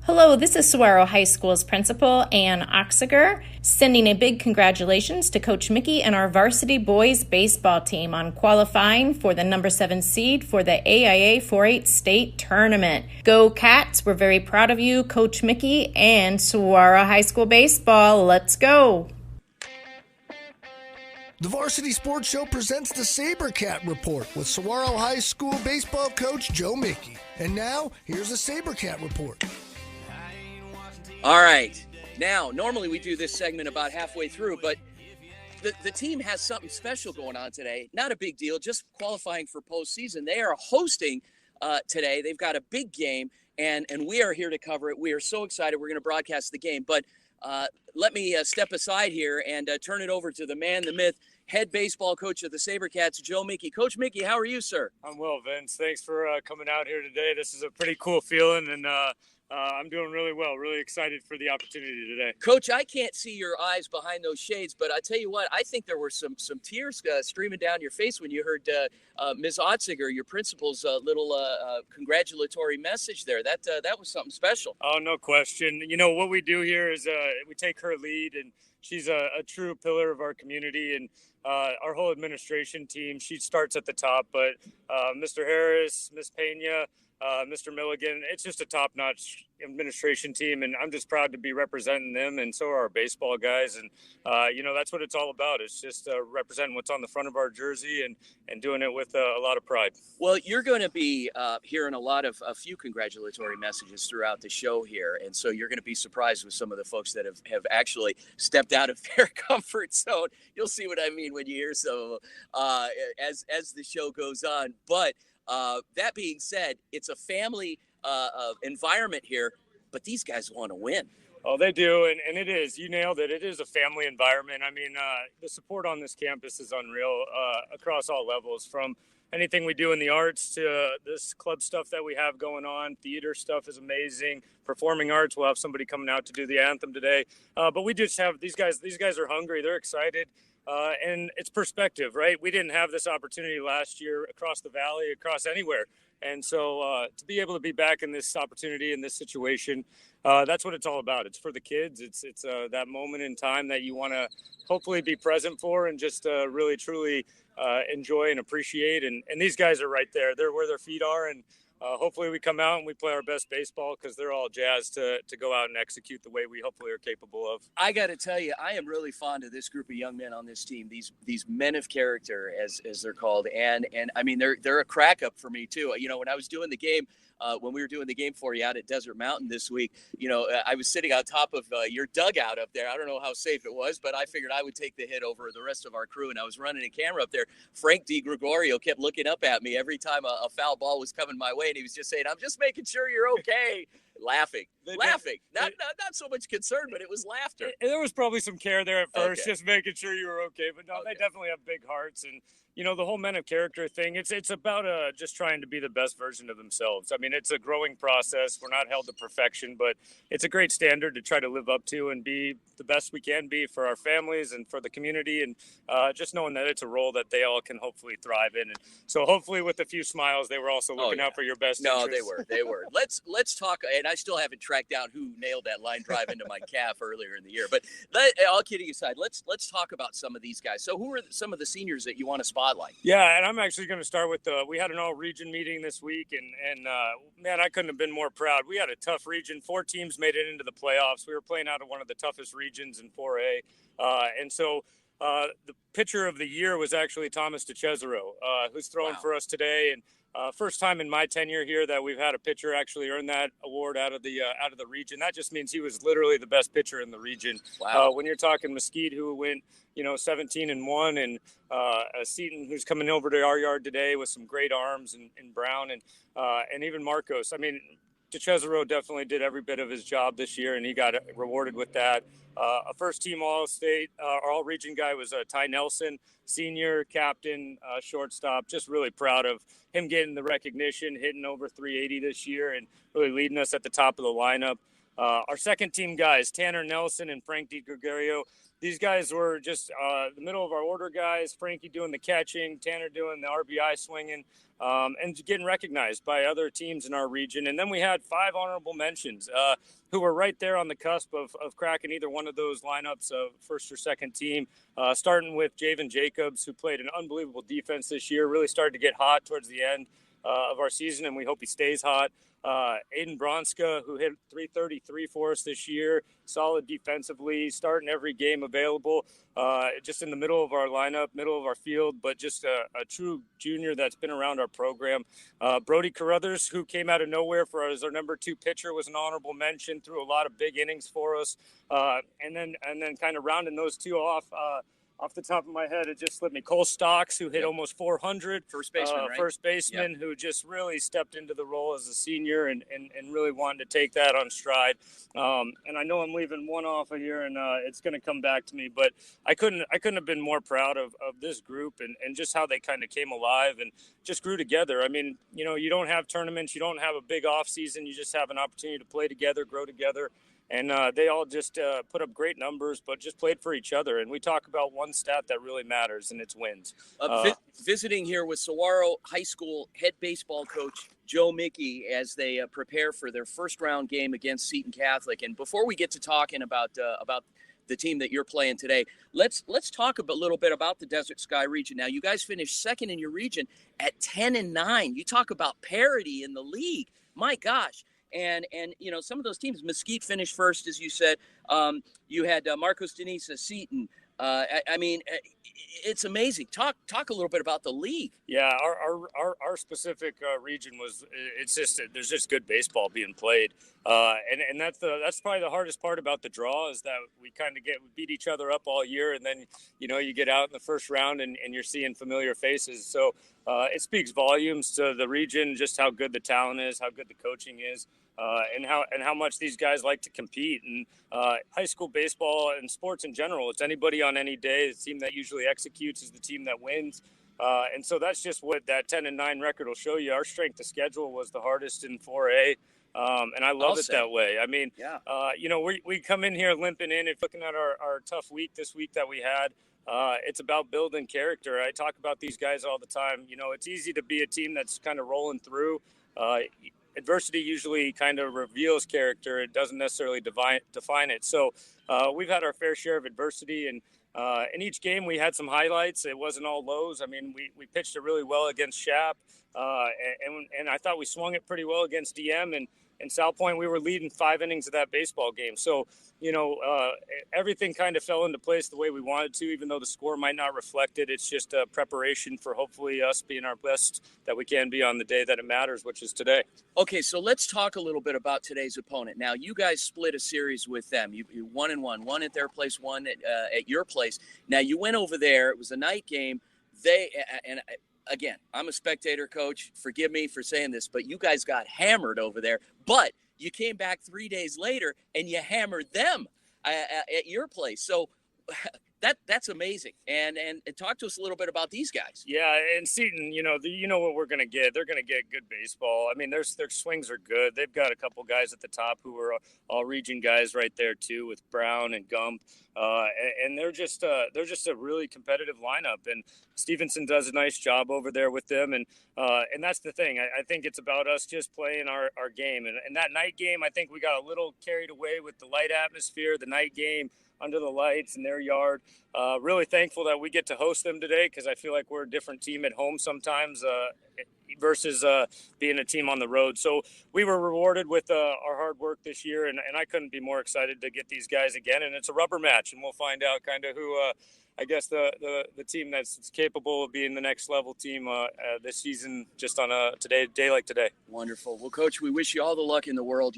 Hello, this is Saguaro High School's principal, Ann Oxiger, sending a big congratulations to Coach Mickey and our varsity boys baseball team on qualifying for the number 7 seed for the AIA 4-8 state tournament. Go Cats! We're very proud of you, Coach Mickey, and Saguaro High School baseball. Let's go! The Varsity Sports Show presents the SaberCat Report with Saguaro High School baseball coach Joe Mickey. And now, here's the SaberCat Report. All right. Now, normally we do this segment about halfway through, but the team has something special going on today. Not a big deal, just qualifying for postseason. They are hosting today. They've got a big game, and we are here to cover it. We are so excited. We're going to broadcast the game. But let me step aside here and turn it over to the man, the myth, head baseball coach of the SaberCats, Joe Mickey. Coach Mickey, how are you, sir? I'm well, Vince. Thanks for coming out here today. This is a pretty cool feeling, and I'm doing really well. Really excited for the opportunity today. Coach, I can't see your eyes behind those shades, but I tell you what, I think there were some tears streaming down your face when you heard Ms. Otziger, your principal's little congratulatory message there. That was something special. Oh, no question. You know, what we do here is we take her lead, and she's a true pillar of our community, and our whole administration team, she starts at the top, but Mr. Harris, Ms. Pena, Mr. Milligan, it's just a top-notch administration team, and I'm just proud to be representing them, and so are our baseball guys, and that's what it's all about. It's just representing what's on the front of our jersey and doing it with a lot of pride. Well, you're going to be hearing a few congratulatory messages throughout the show here, and so you're going to be surprised with some of the folks that have actually stepped out of their comfort zone. You'll see what I mean when you hear some as the show goes on, but that being said, it's a family environment here, but these guys want to win. Oh, they do, and it is. You nailed it. It is a family environment. I mean, the support on this campus is unreal across all levels, from anything we do in the arts to this club stuff that we have going on. Theater stuff is amazing. Performing arts, we'll have somebody coming out to do the anthem today. But we just have these guys. These guys are hungry. They're excited. And it's perspective, right? We didn't have this opportunity last year across the valley, across anywhere. And so to be able to be back in this opportunity, in this situation, that's what it's all about. It's for the kids. It's that moment in time that you want to hopefully be present for and just really, truly enjoy and appreciate. And these guys are right there. They're where their feet are. And hopefully we come out and we play our best baseball, because they're all jazzed to go out and execute the way we hopefully are capable of. I got to tell you, I am really fond of this group of young men on this team. These men of character, as they're called, and I mean they're a crack up for me too. You know, when I was doing the game. When we were doing the game for you out at Desert Mountain this week, I was sitting on top of your dugout up there. I don't know how safe it was, but I figured I would take the hit over the rest of our crew, and I was running a camera up there. Frank DiGregorio kept looking up at me every time a foul ball was coming my way, and he was just saying, "I'm just making sure you're okay." Laughing. Not so much concern, but it was laughter. There was probably some care there at first, Okay. Just making sure you were okay. But no, Okay. They definitely have big hearts, and the whole men of character thing. It's about just trying to be the best version of themselves. I mean, it's a growing process. We're not held to perfection, but it's a great standard to try to live up to and be the best we can be for our families and for the community, and just knowing that it's a role that they all can hopefully thrive in. And so hopefully with a few smiles, they were also looking out for your best No, interests. they were. Let's talk, and I still haven't tracked down who nailed that line drive into my calf earlier in the year. But all kidding aside, let's talk about some of these guys. So who are some of the seniors that you want to spotlight? Yeah, and I'm actually going to start with we had an all-region meeting this week, and man, I couldn't have been more proud. We had a tough region. 4 teams made it into the playoffs. We were playing out of one of the toughest regions in 4A, and so the pitcher of the year was actually Thomas DeCesaro, who's throwing for us today, and first time in my tenure here that we've had a pitcher actually earn that award out of the region. That just means he was literally the best pitcher in the region. Wow. When you're talking Mesquite, who went 17-1, and Seaton, who's coming over to our yard today with some great arms, and Brown, and even Marcos. I mean, DeCesaro definitely did every bit of his job this year, and he got rewarded with that. A first-team All-State, All-Region guy was Ty Nelson, senior captain, shortstop. Just really proud of him getting the recognition, hitting over 380 this year, and really leading us at the top of the lineup. Our second-team guys, Tanner Nelson and Frank DiGregorio, these guys were just the middle of our order guys. Frankie doing the catching, Tanner doing the RBI swinging, and getting recognized by other teams in our region. And then we had 5 honorable mentions who were right there on the cusp of cracking either one of those lineups of first or second team, starting with Javen Jacobs, who played an unbelievable defense this year, really started to get hot towards the end of our season, and we hope he stays hot. Aiden Bronska, who hit .333 for us this year, solid defensively, starting every game available, just in the middle of our lineup, middle of our field, but just a true junior that's been around our program. Brody Carruthers, who came out of nowhere for as our number 2 pitcher, was an honorable mention, threw a lot of big innings for us. And then kind of rounding those 2 off the top of my head, it just slipped me. Cole Stocks, who hit almost 400. First baseman, right? First baseman, who just really stepped into the role as a senior and really wanted to take that on stride. And I know I'm leaving one off of here, and it's going to come back to me. But I couldn't have been more proud of this group and just how they kind of came alive and just grew together. I mean, you don't have tournaments, you don't have a big off season, you just have an opportunity to play together, grow together. And they all just put up great numbers, but just played for each other. And we talk about one stat that really matters, and it's wins. Visiting here with Saguaro High School head baseball coach Joe Mickey as they prepare for their first round game against Seton Catholic. And before we get to talking about the team that you're playing today, let's talk a little bit about the Desert Sky region. Now, you guys finished second in your region at 10-9. You talk about parity in the league. My gosh. And some of those teams, Mesquite finished first, as you said. You had Marcos Denise, Seton. I mean, it's amazing. Talk a little bit about the league. Yeah, our specific region it's just there's just good baseball being played, and that's probably the hardest part about the draw is that we beat each other up all year, and then you get out in the first round and you're seeing familiar faces. So it speaks volumes to the region, just how good the talent is, how good the coaching is. And how much these guys like to compete. And high school baseball and sports in general, it's anybody on any day. The team that usually executes is the team that wins. And so that's just what that 10-9 record will show you. Our strength of schedule was the hardest in 4A. And I love it that way. I mean, we come in here limping in and looking at our tough week this week that we had. It's about building character. I talk about these guys all the time. It's easy to be a team that's kind of rolling through. Adversity usually kind of reveals character. It doesn't necessarily define it. So we've had our fair share of adversity, and in each game we had some highlights. It wasn't all lows. I mean, we pitched it really well against Shap, and I thought we swung it pretty well against DM, and South Point, we were leading 5 innings of that baseball game. So, everything kind of fell into place the way we wanted to, even though the score might not reflect it. It's just a preparation for hopefully us being our best that we can be on the day that it matters, which is today. Okay, so let's talk a little bit about today's opponent. Now, you guys split a series with them. You 1-1, one at their place, one at your place. Now, you went over there. It was a night game. Again, I'm a spectator, coach. Forgive me for saying this, but you guys got hammered over there. But you came back 3 days later and you hammered them at your place. So that's amazing. And talk to us a little bit about these guys. Yeah, and Seton, what we're going to get. They're going to get good baseball. I mean, their swings are good. They've got a couple guys at the top who are all region guys right there too, with Brown and Gump. And they're just a really competitive lineup. And Stevenson does a nice job over there with them. And that's the thing. I think it's about us just playing our game. And that night game, I think we got a little carried away with the light atmosphere, the night game under the lights in their yard. Really thankful that we get to host them today, because I feel like we're a different team at home sometimes versus being a team on the road. So we were rewarded with our hard work this year, and I couldn't be more excited to get these guys again. And it's a rubber match, and we'll find out kind of who I guess the team that's capable of being the next level team this season, just on a day like today. Wonderful. Well, Coach, we wish you all the luck in the world.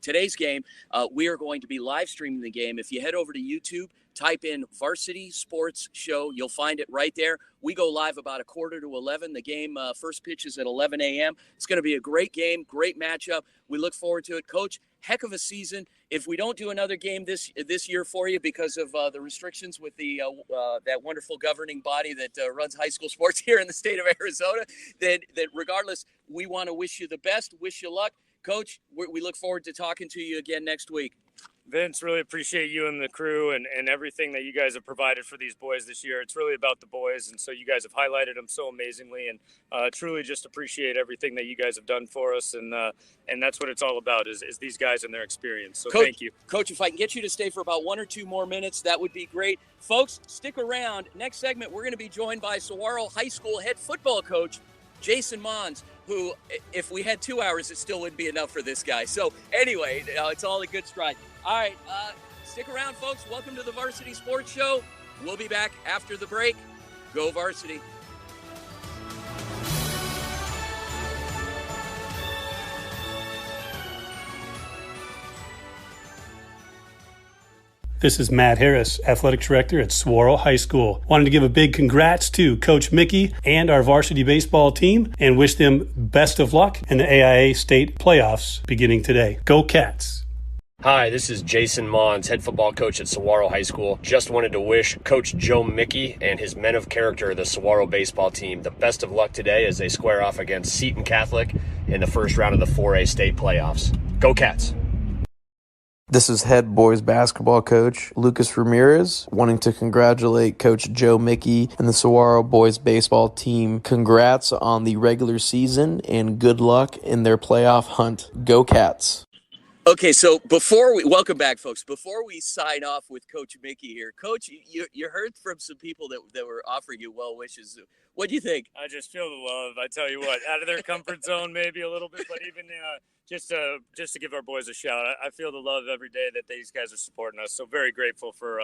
Today's game, we are going to be live streaming the game. If you head over to YouTube, type in Varsity Sports Show. You'll find it right there. We go live about 10:45. The game first pitch is at 11 a.m. It's going to be a great game, great matchup. We look forward to it. Coach, heck of a season. If we don't do another game this year for you because of the restrictions with the that wonderful governing body that runs high school sports here in the state of Arizona, then regardless, we want to wish you the best, wish you luck. Coach, we look forward to talking to you again next week. Vince, really appreciate you and the crew and everything that you guys have provided for these boys this year. It's really about the boys, and so you guys have highlighted them so amazingly, and truly just appreciate everything that you guys have done for us, and that's what it's all about is these guys and their experience. So Coach, thank you. Coach, if I can get you to stay for about 1 or 2 more minutes, that would be great. Folks, stick around. Next segment, we're going to be joined by Saguaro High School head football coach Jason Mons, who, if we had 2 hours, it still wouldn't be enough for this guy. So anyway, it's all a good stride. All right, stick around, folks. Welcome to the Varsity Sports Show. We'll be back after the break. Go Varsity. This is Matt Harris, Athletic Director at Saguaro High School. Wanted to give a big congrats to Coach Mickey and our varsity baseball team and wish them best of luck in the AIA State Playoffs beginning today. Go Cats! Hi, this is Jason Mons, head football coach at Saguaro High School. Just wanted to wish Coach Joe Mickey and his men of character, the Saguaro baseball team, the best of luck today as they square off against Seton Catholic in the first round of the 4A state playoffs. Go Cats! This is head boys basketball coach Lucas Ramirez, wanting to congratulate Coach Joe Mickey and the Saguaro boys baseball team. Congrats on the regular season and good luck in their playoff hunt. Go Cats! Okay, so welcome back, folks. Before we sign off with Coach Mickey here, Coach, you heard from some people that were offering you well wishes. What do you think? I just feel the love. I tell you what, out of their comfort zone maybe a little bit, but even just to give our boys a shout, I feel the love every day that these guys are supporting us. So very grateful for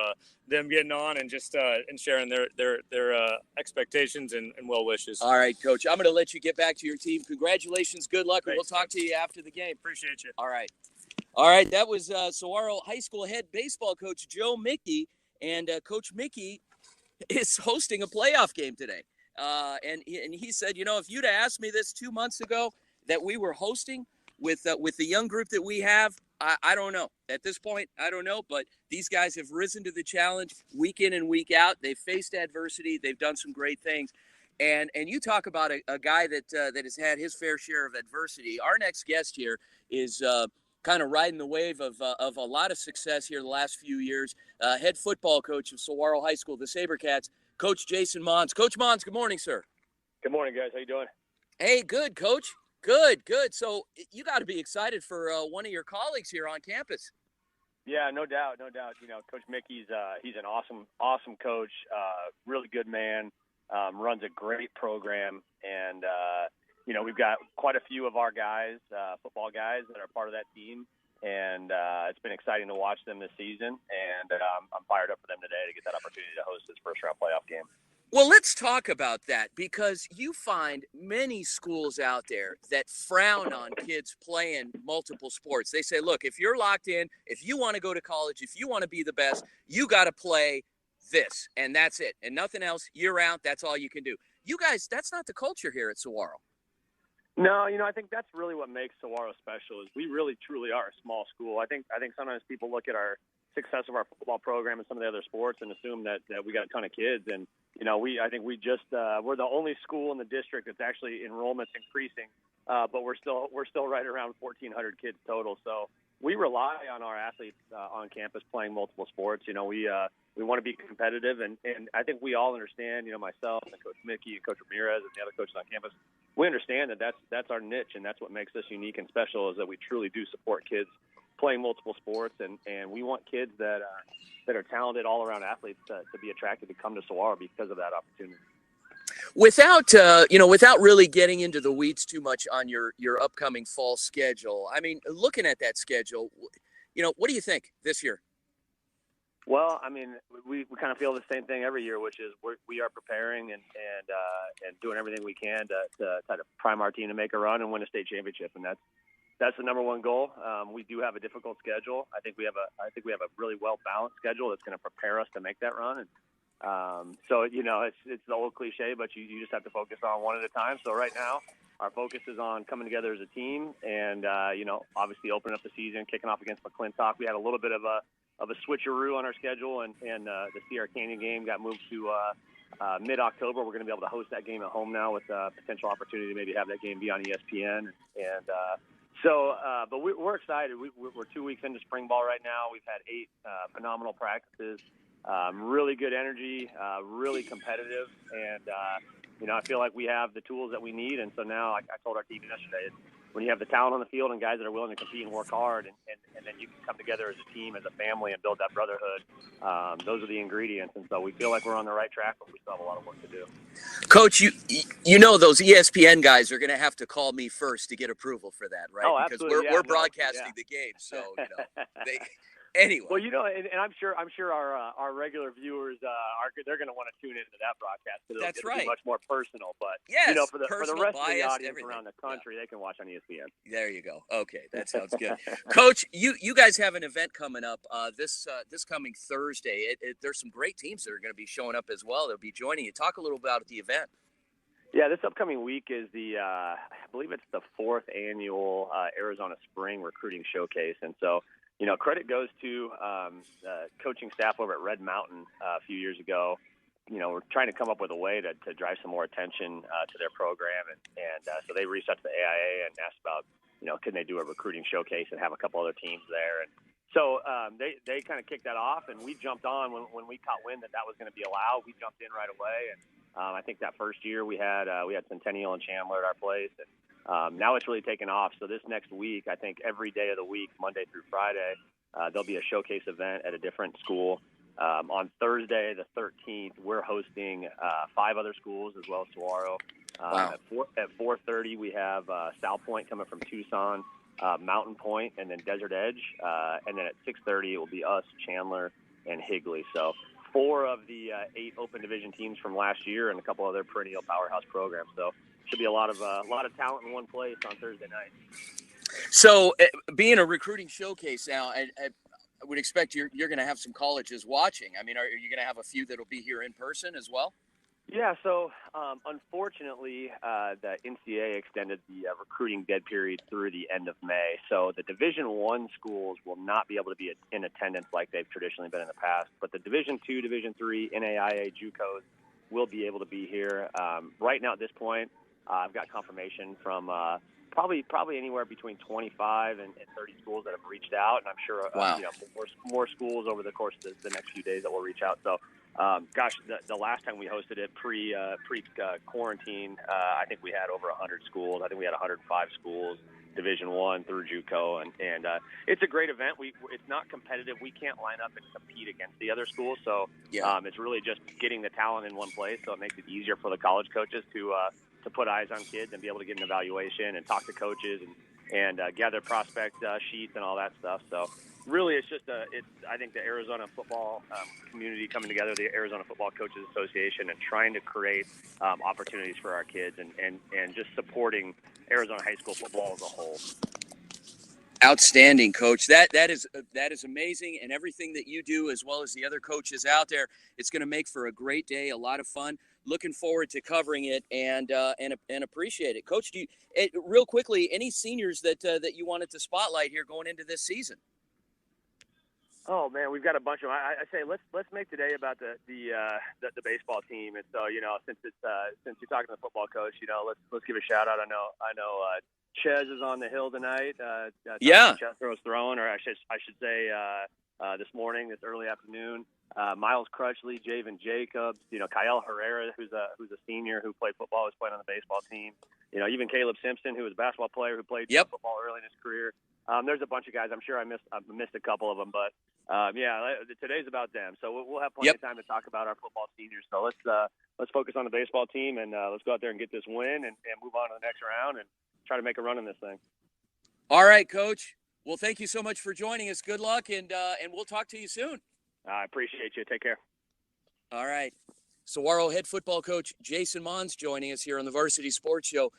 them getting on and just and sharing their expectations and well wishes. All right, Coach, I'm going to let you get back to your team. Congratulations, good luck, and we'll talk to you after the game. Appreciate you. All right, that was Saguaro High School head baseball coach Joe Mickey, and Coach Mickey is hosting a playoff game today. And he said, if you'd have asked me this 2 months ago that we were hosting with the young group that we have, I don't know. At this point, I don't know, but these guys have risen to the challenge week in and week out. They've faced adversity. They've done some great things. And you talk about a guy that has had his fair share of adversity. Our next guest here is kind of riding the wave of a lot of success here the last few years. Head football coach of Saguaro High School, the SaberCats, Coach Jason Mons. Coach Mons, good morning, sir. Good morning, guys. How you doing? Hey, good, Coach. Good. So you got to be excited for one of your colleagues here on campus. Yeah, no doubt. Coach Mickey's he's an awesome coach, really good man, runs a great program, and we've got quite a few of our guys, football guys, that are part of that team, and it's been exciting to watch them this season, and I'm fired up for them today to get that opportunity to host this first-round playoff game. Well, let's talk about that, because you find many schools out there that frown on kids playing multiple sports. They say, look, if you're locked in, if you want to go to college, if you want to be the best, you got to play this, and that's it, and nothing else. Year-round, that's all you can do. You guys, that's not the culture here at Saguaro. No, I think that's really what makes Saguaro special is we really, truly are a small school. I think sometimes people look at our success of our football program and some of the other sports and assume that we got a ton of kids. And, I think we just we're the only school in the district that's actually enrollment's increasing, but we're still right around 1,400 kids total. So we rely on our athletes on campus playing multiple sports. We want to be competitive, and I think we all understand, myself and Coach Mickey and Coach Ramirez and the other coaches on campus, we understand that that's our niche, and that's what makes us unique and special is that we truly do support kids playing multiple sports, and we want kids that are talented all-around athletes to be attracted to come to Saguaro because of that opportunity. Without really getting into the weeds too much on your upcoming fall schedule, I mean, looking at that schedule, what do you think this year? Well, I mean, we kind of feel the same thing every year, which is we are preparing and doing everything we can to try to prime our team to make a run and win a state championship, and that's the number one goal. We do have a difficult schedule. I think we have a really well balanced schedule that's going to prepare us to make that run. And so it's the old cliche, but you just have to focus on one at a time. So right now, our focus is on coming together as a team, and obviously opening up the season, kicking off against McClintock. We had a little bit of a switcheroo on our schedule, and the Sierra Canyon game got moved to mid-October. We're going to be able to host that game at home now with potential opportunity to maybe have that game be on ESPN. And So, but we're excited. We're 2 weeks into spring ball right now. We've had 8 phenomenal practices, really good energy, really competitive, and I feel like we have the tools that we need. And so now, I told our team yesterday, when you have the talent on the field and guys that are willing to compete and work hard, and then you can come together as a team, as a family, and build that brotherhood, those are the ingredients. And so we feel like we're on the right track, but we still have a lot of work to do. Coach, you know those ESPN guys are going to have to call me first to get approval for that, right? Oh, because absolutely. we're broadcasting the game, so they. Anyway, well, and I'm sure our regular viewers they're going to want to tune into that broadcast. That's it'll be much more personal, but yes, for the rest bias, of the audience everything. around the country, they can watch on ESPN. There you go. Okay, that sounds good. Coach, you guys have an event coming up this coming Thursday. There's some great teams that are going to be showing up as well. They'll be joining you. Talk a little about the event. Yeah, this upcoming week is I believe it's the 4th annual Arizona Spring Recruiting Showcase, and so. Credit goes to coaching staff over at Red Mountain a few years ago. We're trying to come up with a way to drive some more attention to their program. And so they reached out to the AIA and asked about, can they do a recruiting showcase and have a couple other teams there. And so they kind of kicked that off, and we jumped on when we caught wind that was going to be allowed. We jumped in right away. And I think that first year we had Centennial and Chandler at our place. And now it's really taken off. So this next week, I think every day of the week, Monday through Friday, there'll be a showcase event at a different school. On Thursday, the 13th, we're hosting 5 other schools as well as Saguaro. Wow. At 4:30, we have South Point coming from Tucson, Mountain Point, and then Desert Edge. And then at 6:30, it will be us, Chandler, and Higley. So 4 of the 8 open division teams from last year and a couple other perennial powerhouse programs. So should be a lot of talent in one place on Thursday night. So, being a recruiting showcase now, I would expect you're going to have some colleges watching. I mean, are you going to have a few that'll be here in person as well? Yeah. So, unfortunately, the NCAA extended the recruiting dead period through the end of May. So the Division I schools will not be able to be in attendance like they've traditionally been in the past. But the Division II, Division III, NAIA, JUCOs will be able to be here. Right now, at this point, I've got confirmation from probably anywhere between 25 and 30 schools that have reached out, and I'm sure more schools over the course of the next few days that will reach out. So, the last time we hosted it pre quarantine, I think we had over 100 schools. I think we had 105 schools, Division I through JUCO, and it's a great event. It's not competitive. We can't line up and compete against the other schools, so it's really just getting the talent in one place. So it makes it easier for the college coaches to put eyes on kids and be able to get an evaluation and talk to coaches and gather prospect sheets and all that stuff. So really, it's just I think the Arizona football community coming together, the Arizona Football Coaches Association, and trying to create opportunities for our kids and just supporting Arizona high school football as a whole. Outstanding, Coach. That is amazing, and everything that you do, as well as the other coaches out there, it's going to make for a great day, a lot of fun. Looking forward to covering it and appreciate it, Coach. Real quickly, any seniors that you wanted to spotlight here going into this season? Oh man, we've got a bunch of them. I say let's make today about the baseball team. And so since you're talking to the football coach, let's give a shout out. I know Ches is on the hill tonight. Ches throwing, or I should say this morning, this early afternoon. Miles Crutchley, Javen Jacobs, Kyle Herrera, who's a senior who played football, was playing on the baseball team. Even Caleb Simpson, who was a basketball player who played football early in his career. There's a bunch of guys. I'm sure I missed a couple of them, but today's about them. So we'll have plenty of time to talk about our football seniors. So let's focus on the baseball team and let's go out there and get this win and move on to the next round and try to make a run in this thing. All right, Coach. Well, thank you so much for joining us. Good luck, and we'll talk to you soon. I appreciate you. Take care. All right. Saguaro head football coach Jason Mons joining us here on the Varsity Sports Show.